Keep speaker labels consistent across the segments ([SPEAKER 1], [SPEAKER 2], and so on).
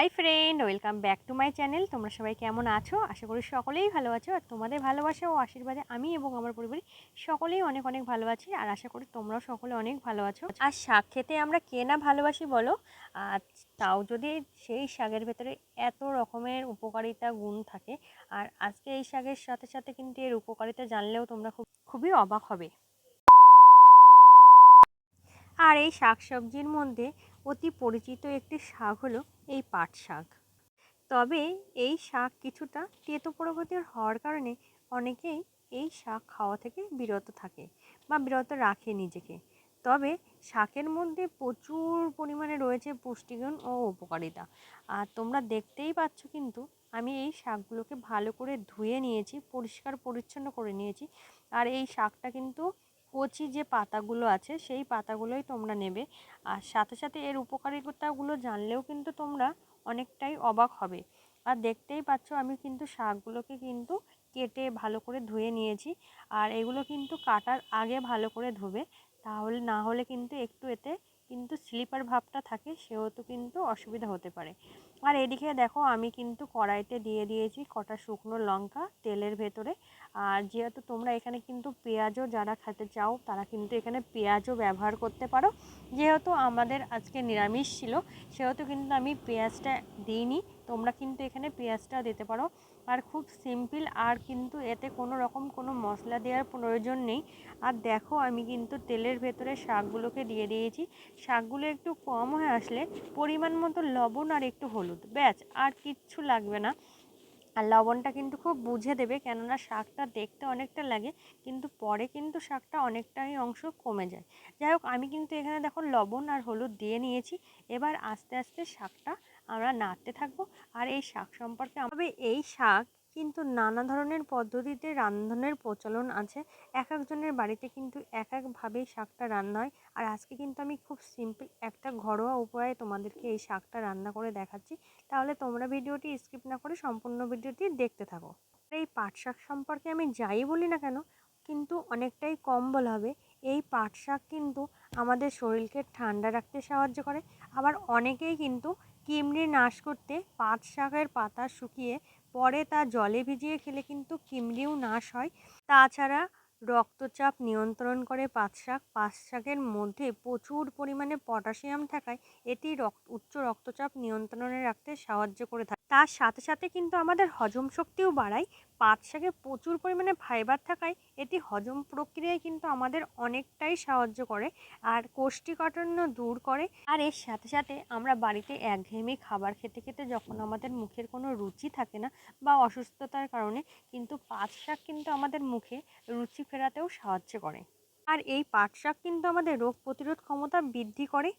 [SPEAKER 1] Hi friend, welcome back to my channel. তোমরা সবাই কেমন আছো? আশা করি সকলেই ভালো আছো। আর তোমাদের ভালোবাসা ও আশীর্বাদে আমি এবং আমার পরিবারে সকলেই অনেক অনেক ভালো আছি। আর আশা করি তোমরাও সকলে অনেক ভালো আছো। আর শাক খেতে আমরা কে না ভালোবাসি বলো? আর তাও যদি সেই শাকের ভেতরে এত রকমের উপকারিতা গুণ থাকে। আর আজকে এই শাকের সাথে সাথে কিন্তু এর উপকারিতা জানলেও তোমরা খুবই অবাক হবে। আর এই শাকসবজির মধ্যে অতি পরিচিত একটি শাক হলো এই পাট শাক। তবে এই শাক কিছুটা তেতো প্রকৃতির হওয়ার কারণে অনেকেই এই শাক খাওয়া থেকে বিরত থাকে বা বিরত রাখে নিজেকে। তবে শাকের মধ্যে প্রচুর পরিমাণে রয়েছে পুষ্টিগুণ ও উপকারিতা। আর তোমরা দেখতেই পাচ্ছ কিন্তু আমি এই শাকগুলোকে ভালো করে ধুয়ে নিয়েছি, পরিষ্কার পরিচ্ছন্ন করে নিয়েছি। আর এই শাকটা কিন্তু কচি যে পাতাগুলো আছে সেই পাতাগুলোই তোমরা নেবে। আর সাথে সাথে এর উপকারিতাগুলো জানলেও কিন্তু তোমরা অনেকটাই অবাক হবে। আর দেখতেই পাচ্ছ আমি কিন্তু শাকগুলোকে কিন্তু কেটে ভালো করে ধুয়ে নিয়েছি। আর এগুলো কিন্তু কাটার আগে ভালো করে ধুবে, তাহলে না হলে কিন্তু একটু এতে কিন্তু স্লিপার ভাবটা থাকে, সেহেতু কিন্তু অসুবিধা হতে পারে। আর এদিকে দেখো আমি কিন্তু কড়াইতে দিয়ে দিয়েছি কটা শুকনো লঙ্কা তেলের ভেতরে। আর যেহেতু তোমরা এখানে কিন্তু পেঁয়াজও যারা খেতে চাও তারা কিন্তু এখানে পেঁয়াজও ব্যবহার করতে পারো। যেহেতু আমাদের আজকে নিরামিষ ছিল সেহেতু কিন্তু আমি পেঁয়াজটা দিইনি, তোমরা কিন্তু এখানে পেঁয়াজটা দিতে পারো। আর খুব সিম্পল, আর কিন্তু এতে কোনো রকম কোনো মশলা দেওয়ার প্রয়োজন নেই। আর দেখো আমি কিন্তু তেলের ভেতরে শাকগুলোকে দিয়ে দিয়েছি। শাকগুলো একটু কম হয়ে আসলে পরিমাণ মতো লবণ আর একটু হলুদ, ব্যাস আর কিচ্ছু লাগবে না। আর লবণটা কিন্তু খুব বুঝে দেবে, কেননা শাকটা দেখতে অনেকটা লাগে কিন্তু পরে কিন্তু শাকটা অনেকটাই অংশ কমে যায়। যাই হোক আমি কিন্তু এখানে দেখো লবণ আর হলুদ দিয়ে নিয়েছি। এবার আস্তে আস্তে শাকটা আমরা নাড়তে থাকবো। আর এই শাক সম্পর্কে এই শাক কিন্তু নানা ধরনের পদ্ধতিতে রান্নার প্রচলন আছে। এক একজনের বাড়িতে কিন্তু এক একভাবেই শাকটা রান্না হয়। আর আজকে কিন্তু আমি খুব সিম্পল একটা ঘরোয়া উপায়ে তোমাদেরকে এই শাকটা রান্না করে দেখাচ্ছি। তাহলে তোমরা ভিডিওটি স্কিপ না করে সম্পূর্ণ ভিডিওটি দেখতে থাকো। এই পাট শাক সম্পর্কে আমি যাই বলি না কেন কিন্তু অনেকটাই কম বলা হবে। এই পাট শাক কিন্তু আমাদের শরীরকে ঠান্ডা রাখতে সাহায্য করে। আবার অনেকেই কিন্তু কিমড়ি নাশ করতে পাট শাকের পাতা শুকিয়ে পরে তা জলে ভিজিয়ে খেলে কিন্তু কিমড়িও নাশ হয়। তাছাড়া রক্তচাপ নিয়ন্ত্রণ করে পাট শাক। পাট শাকের মধ্যে প্রচুর পরিমাণে পটাশিয়াম থাকায় এটি উচ্চ রক্তচাপ নিয়ন্ত্রণে রাখতে সাহায্য করে থাকে। তার সাথে সাথে কিন্তু আমাদের হজম শক্তিও বাড়ায়। পাট শাকে প্রচুর পরিমাণে ফাইবার থাকায় এটি হজম প্রক্রিয়ায় কিন্তু আমাদের অনেকটাই সাহায্য করে আর কোষ্ঠীকাঠিন্য দূর করে। আর এর সাথে সাথে আমরা বাড়িতে একঘেয়েমি খাবার খেতে খেতে যখন আমাদের মুখের কোনো রুচি থাকে না বা অসুস্থতার কারণে, কিন্তু পাট শাক কিন্তু আমাদের মুখে রুচি ফেরাতেও সাহায্য করে। আর এই পাট শাক কিন্তু আমাদের রোগ প্রতিরোধ ক্ষমতা বৃদ্ধি করে।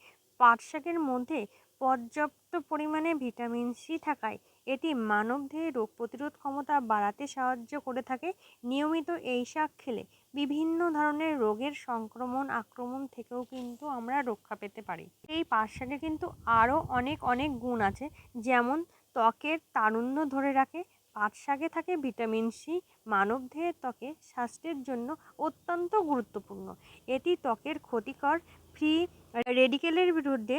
[SPEAKER 1] পাট শাকের মধ্যে পর্যাপ্ত পরিমাণে ভিটামিন সি থাকায় এটি মানবদেহে রোগ প্রতিরোধ ক্ষমতা বাড়াতে সাহায্য করে থাকে। নিয়মিত এই শাক খেলে বিভিন্ন ধরনের রোগের আক্রমণ থেকেও কিন্তু আমরা রক্ষা পেতে পারি। এই পাট শাকে কিন্তু আরও অনেক অনেক গুণ আছে, যেমন ত্বকের তারুণ্য ধরে রাখে। পাট শাকে থাকে ভিটামিন সি, মানবদেহের ত্বকে স্বাস্থ্যের জন্য অত্যন্ত গুরুত্বপূর্ণ। এটি ত্বকের ক্ষতিকর ফ্রি রেডিকেলের বিরুদ্ধে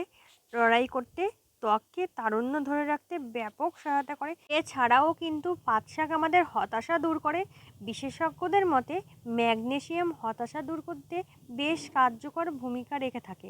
[SPEAKER 1] লড়াই করতে, ত্বককে তারুণ্য ধরে রাখতে ব্যাপক সহায়তা করে। এছাড়াও কিন্তু পাট শাক আমাদের হতাশা দূর করে। বিশেষজ্ঞদের মতে ম্যাগনেসিয়াম হতাশা দূর করতে বেশ কার্যকর ভূমিকা রেখে থাকে।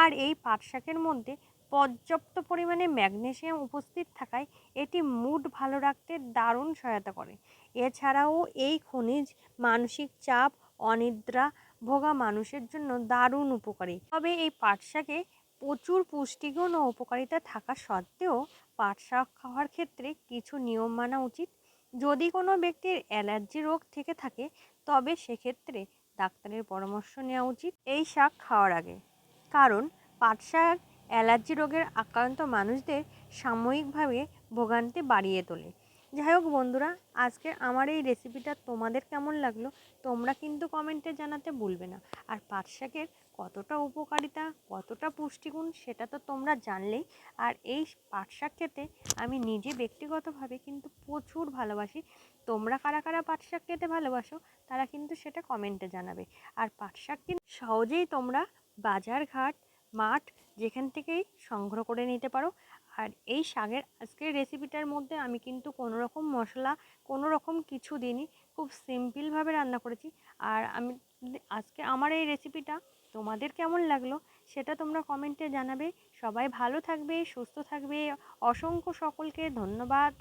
[SPEAKER 1] আর এই পাট শাকের মধ্যে পর্যাপ্ত পরিমাণে ম্যাগনেসিয়াম উপস্থিত থাকায় এটি মুড ভালো রাখতে দারুণ সহায়তা করে। এছাড়াও এই খনিজ মানসিক চাপ, অনিদ্রা ভোগা মানুষের জন্য দারুণ উপকারী। তবে এই পাট শাকে প্রচুর পুষ্টিগুণ ও উপকারিতা থাকা সত্ত্বেও পাট শাক খাওয়ার ক্ষেত্রে কিছু নিয়ম মানা উচিত। যদি কোনো ব্যক্তির অ্যালার্জি রোগ থেকে থাকে তবে সেক্ষেত্রে ডাক্তারের পরামর্শ নেওয়া উচিত এই শাক খাওয়ার আগে, কারণ পাট শাক অ্যালার্জি রোগের আক্রান্ত মানুষদের সাময়িকভাবে ভোগান্তি বাড়িয়ে তোলে। যাই হোক বন্ধুরা, আজকে আমার এই রেসিপিটা তোমাদের কেমন লাগলো তোমরা কিন্তু কমেন্টে জানাতে ভুলবে না। আর পাট শাকের কতটা উপকারিতা, কতটা পুষ্টিগুণ সেটা তো তোমরা জানলেই। আর এই পাট শাক খেতে আমি নিজে ব্যক্তিগতভাবে কিন্তু প্রচুর ভালোবাসি। তোমরা কারা কারা পাট শাক খেতে ভালোবাসো তারা কিন্তু সেটা কমেন্টে জানাবে। আর পাট শাক কিন্তু সহজেই তোমরা বাজার ঘাট মাঠ যেখান থেকেই সংগ্রহ করে নিতে পারো। আর এই শাকের আজকের রেসিপিটার মধ্যে আমি কিন্তু কোনো রকম মশলা, কোনো রকম কিছু দিইনি, খুব সিম্পলভাবে রান্না করেছি। আর আমি আজকে আমার এই রেসিপিটা তোমাদের কেমন লাগলো সেটা তোমরা কমেন্টে জানাবে। সবাই ভালো থাকবে, সুস্থ থাকবে। অসংখ্য সকলকে ধন্যবাদ।